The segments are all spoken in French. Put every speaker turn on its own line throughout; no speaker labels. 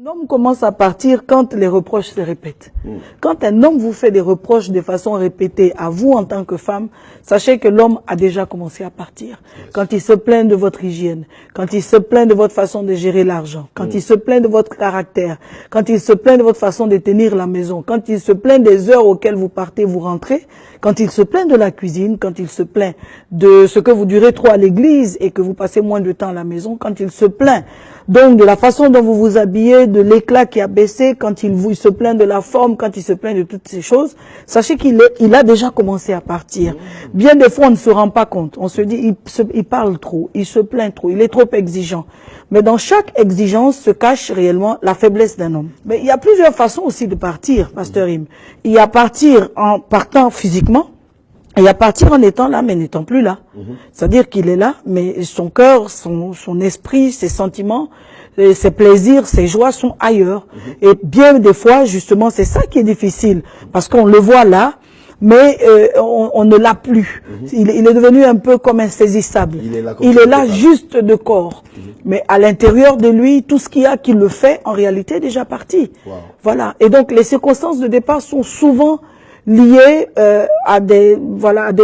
Un homme commence à partir quand les reproches se répètent. Quand un homme vous fait des reproches de façon répétée à vous en tant que femme, sachez que l'homme a déjà commencé à partir. Quand il se plaint de votre hygiène, quand il se plaint de votre façon de gérer l'argent, quand il se plaint de votre caractère, quand il se plaint de votre façon de tenir la maison, quand il se plaint des heures auxquelles vous partez, vous rentrez, quand il se plaint de la cuisine, quand il se plaint de ce que vous durez trop à l'église et que vous passez moins de temps à la maison, quand il se plaint donc de la façon dont vous vous habillez, de l'éclat qui a baissé, quand il se plaint de la forme, quand il se plaint de toutes ces choses, sachez qu'il a déjà commencé à partir. Bien des fois, on ne se rend pas compte. On se dit, il parle trop, il se plaint trop, il est trop exigeant. Mais dans chaque exigence se cache réellement la faiblesse d'un homme. Mais il y a plusieurs façons aussi de partir, Pasteur Im. Il y a partir en partant physiquement, et il y a partir en étant là, mais n'étant plus là. C'est-à-dire qu'il est là, mais son cœur, son esprit, ses sentiments, ses plaisirs, ses joies sont ailleurs. Et bien des fois, justement, c'est ça qui est difficile. Parce qu'on le voit là, mais on ne l'a plus. Il est devenu un peu comme insaisissable. Il est là juste de corps. Mais à l'intérieur de lui, tout ce qu'il y a qui le fait, en réalité, est déjà parti. Voilà. Et donc, les circonstances de départ sont souvent liées à des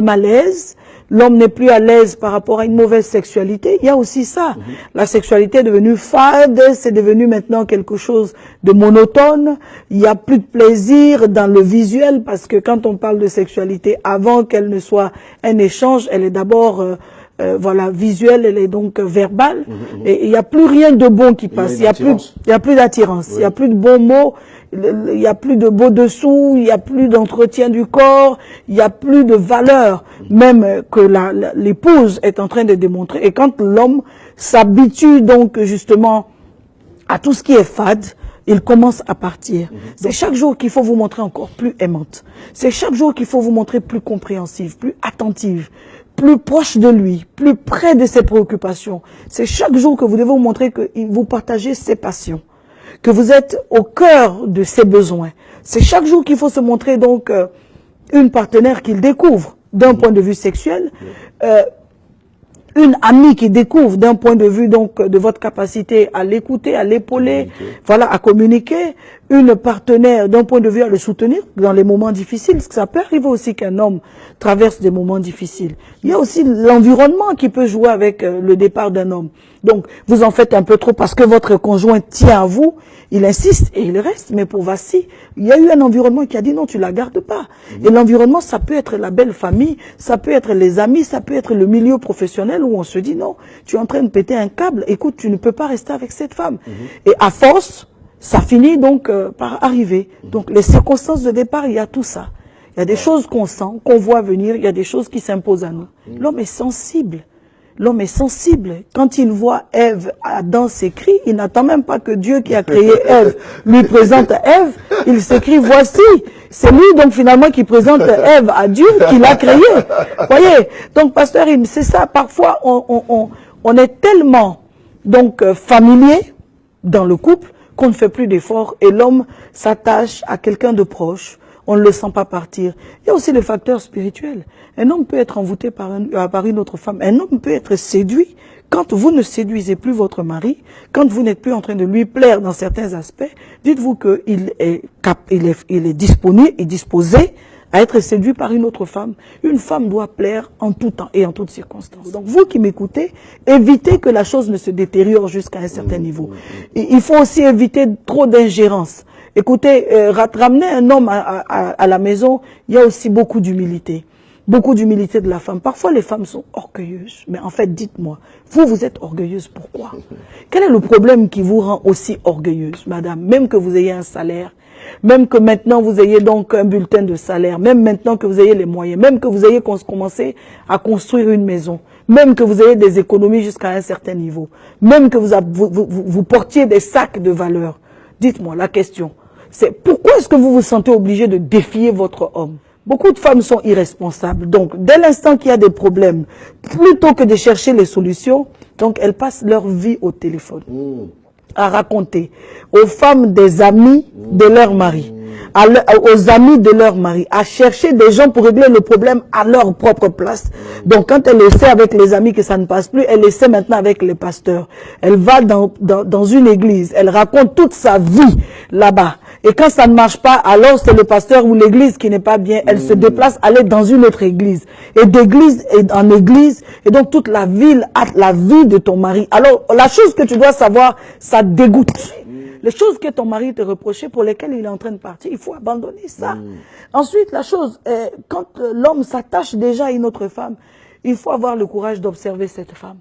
malaises. L'homme n'est plus à l'aise par rapport à une mauvaise sexualité. Il y a aussi ça. La sexualité est devenue fade, c'est devenu maintenant quelque chose de monotone. Il n'y a plus de plaisir dans le visuel parce que quand on parle de sexualité, avant qu'elle ne soit un échange, elle est d'abord visuelle, elle est donc verbale. Et il n'y a plus rien de bon qui passe. Il y a plus d'attirance. Il n'y a plus de bons mots. Il n'y a plus de beau dessous, il n'y a plus d'entretien du corps, il n'y a plus de valeur, même que l'épouse est en train de démontrer. Et quand l'homme s'habitue donc justement à tout ce qui est fade, il commence à partir. C'est chaque jour qu'il faut vous montrer encore plus aimante. C'est chaque jour qu'il faut vous montrer plus compréhensive, plus attentive, plus proche de lui, plus près de ses préoccupations. C'est chaque jour que vous devez vous montrer que vous partagez ses passions, que vous êtes au cœur de ses besoins. C'est chaque jour qu'il faut se montrer donc une partenaire qu'il découvre d'un point de vue sexuel, une amie qui découvre d'un point de vue donc de votre capacité à l'écouter, à l'épauler, voilà, à communiquer, une partenaire d'un point de vue à le soutenir dans les moments difficiles, parce que ça peut arriver aussi qu'un homme traverse des moments difficiles. Il y a aussi l'environnement qui peut jouer avec le départ d'un homme. Donc, vous en faites un peu trop parce que votre conjoint tient à vous, il insiste et il reste, mais pour Vassi, il y a eu un environnement qui a dit non, tu la gardes pas. Et l'environnement, ça peut être la belle famille, ça peut être les amis, ça peut être le milieu professionnel où on se dit non, tu es en train de péter un câble, écoute, tu ne peux pas rester avec cette femme. Et à force, ça finit donc par arriver. Donc, les circonstances de départ, il y a tout ça. Il y a des choses qu'on sent, qu'on voit venir, il y a des choses qui s'imposent à nous. L'homme est sensible. L'homme est sensible. Quand il voit Ève, Adam s'écrit, il n'attend même pas que Dieu qui a créé Ève lui présente Ève. Il s'écrit, voici. C'est lui donc finalement qui présente Ève à Dieu qui l'a créée. Voyez. Donc pasteur, c'est ça. Parfois on est tellement donc familier dans le couple qu'on ne fait plus d'efforts et l'homme s'attache à quelqu'un de proche. On ne le sent pas partir. Il y a aussi le facteur spirituel. Un homme peut être envoûté par une autre femme. Un homme peut être séduit. Quand vous ne séduisez plus votre mari, quand vous n'êtes plus en train de lui plaire dans certains aspects, dites-vous qu'il est disponible et disposé à être séduit par une autre femme. Une femme doit plaire en tout temps et en toutes circonstances. Donc vous qui m'écoutez, évitez que la chose ne se détériore jusqu'à un certain niveau. Il faut aussi éviter trop d'ingérence. Écoutez, ramener un homme à la maison, il y a aussi beaucoup d'humilité. Beaucoup d'humilité de la femme. Parfois, les femmes sont orgueilleuses. Mais en fait, dites-moi, vous êtes orgueilleuse, pourquoi? Quel est le problème qui vous rend aussi orgueilleuse, madame? Même que vous ayez un salaire, même que maintenant vous ayez donc un bulletin de salaire, même maintenant que vous ayez les moyens, même que vous ayez commencé à construire une maison, même que vous ayez des économies jusqu'à un certain niveau, même que vous portiez des sacs de valeur. Dites-moi, la question, c'est pourquoi est-ce que vous vous sentez obligé de défier votre homme? Beaucoup de femmes sont irresponsables. Donc, dès l'instant qu'il y a des problèmes, plutôt que de chercher les solutions, donc elles passent leur vie au téléphone à raconter aux femmes des amis de leur mari, aux amis de leur mari, à chercher des gens pour régler le problème à leur propre place. Donc quand elle essaie avec les amis que ça ne passe plus, elle essaie maintenant avec les pasteurs. Elle va dans une église, elle raconte toute sa vie là-bas. Et quand ça ne marche pas, alors c'est le pasteur ou l'église qui n'est pas bien. Elle se déplace, aller dans une autre église. Et d'église en église, et donc toute la ville a la vie de ton mari. Alors la chose que tu dois savoir, ça dégoûte. Les choses que ton mari te reprochait, pour lesquelles il est en train de partir, il faut abandonner ça. Ensuite, la chose, quand l'homme s'attache déjà à une autre femme, il faut avoir le courage d'observer cette femme.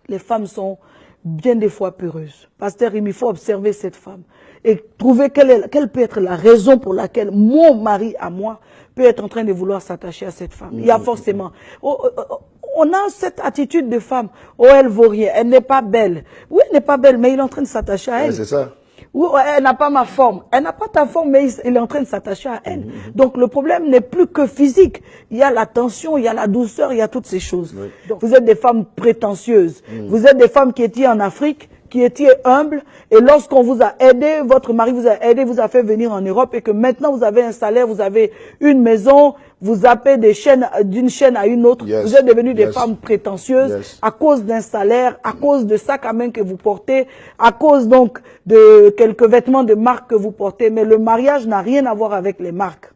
Les femmes sont bien des fois peureuses. Pasteur, il faut observer cette femme et trouver quelle peut être la raison pour laquelle mon mari à moi peut être en train de vouloir s'attacher à cette femme. Il y a forcément... on a cette attitude de femme. Oh, elle vaut rien, elle n'est pas belle. Oui, elle n'est pas belle, mais il est en train de s'attacher à elle.
C'est ça.
Ou elle n'a pas ma forme. Elle n'a pas ta forme, mais il est en train de s'attacher à elle. Donc le problème n'est plus que physique. Il y a la tension, il y a la douceur, il y a toutes ces choses. Oui. Donc vous êtes des femmes prétentieuses. Vous êtes des femmes qui étaient en Afrique, qui étiez humble, et lorsqu'on vous a aidé, votre mari vous a aidé, vous a fait venir en Europe, et que maintenant vous avez un salaire, vous avez une maison, vous zappez d'une chaîne à une autre, vous êtes devenus des femmes prétentieuses à cause d'un salaire, à cause de sacs à main que vous portez, à cause donc de quelques vêtements de marque que vous portez. Mais le mariage n'a rien à voir avec les marques.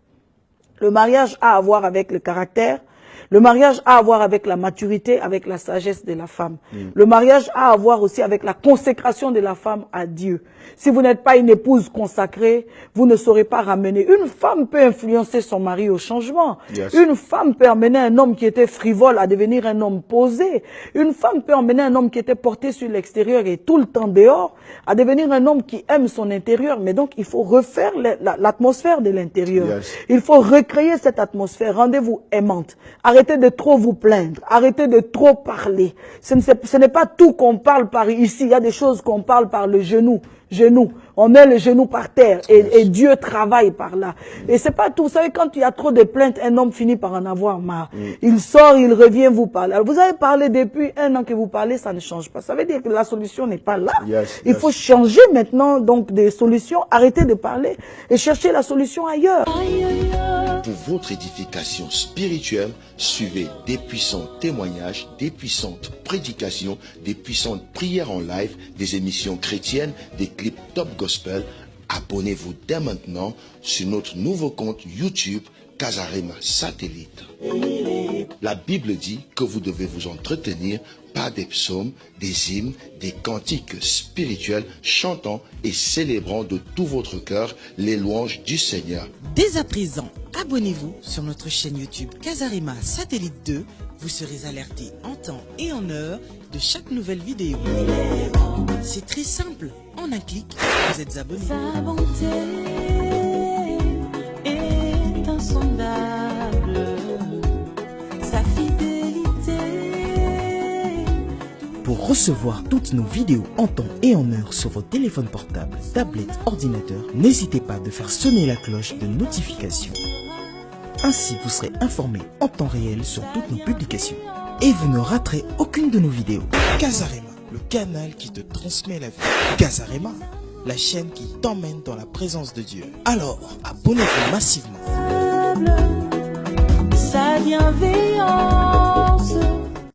Le mariage a à voir avec le caractère. Le mariage a à voir avec la maturité, avec la sagesse de la femme. Le mariage a à voir aussi avec la consécration de la femme à Dieu. Si vous n'êtes pas une épouse consacrée, vous ne saurez pas ramener. Une femme peut influencer son mari au changement. Une femme peut emmener un homme qui était frivole à devenir un homme posé. Une femme peut emmener un homme qui était porté sur l'extérieur et tout le temps dehors à devenir un homme qui aime son intérieur. Mais donc, il faut refaire l'atmosphère de l'intérieur. Il faut recréer cette atmosphère. Rendez-vous aimante. Arrêtez de trop vous plaindre. Arrêtez de trop parler. Ce n'est pas tout qu'on parle par ici. Il y a des choses qu'on parle par le genou. On met le genou par terre et Dieu travaille par là. Et c'est pas tout. Vous savez, quand il y a trop de plaintes, un homme finit par en avoir marre. Il sort, il revient vous parler. Alors, vous avez parlé depuis un an que vous parlez, ça ne change pas. Ça veut dire que la solution n'est pas là. Il faut changer maintenant donc des solutions. Arrêtez de parler et chercher la solution ailleurs.
Pour votre édification spirituelle, suivez des puissants témoignages, des puissantes prédications, des puissantes prières en live, des émissions chrétiennes, des clips top gospel. Abonnez-vous dès maintenant sur notre nouveau compte YouTube Casarema Satellite. La Bible dit que vous devez vous entretenir par des psaumes, des hymnes, des cantiques spirituels, chantant et célébrant de tout votre cœur les louanges du Seigneur.
Dès à présent, abonnez-vous sur notre chaîne YouTube Casarema Satellite 2. Vous serez alerté en temps et en heure de chaque nouvelle vidéo. C'est très simple. En un clic, vous êtes abonné.
Sa bonté est insondable. Sa fidélité.
Pour recevoir toutes nos vidéos en temps et en heure sur vos téléphones portables, tablettes, ordinateurs, n'hésitez pas de faire sonner la cloche de notification. Ainsi, vous serez informé en temps réel sur toutes nos publications. Et vous ne raterez aucune de nos vidéos. Casarema, le canal qui te transmet la vie. Casarema, la chaîne qui t'emmène dans la présence de Dieu. Alors, abonnez-vous massivement.
Sa bienveillance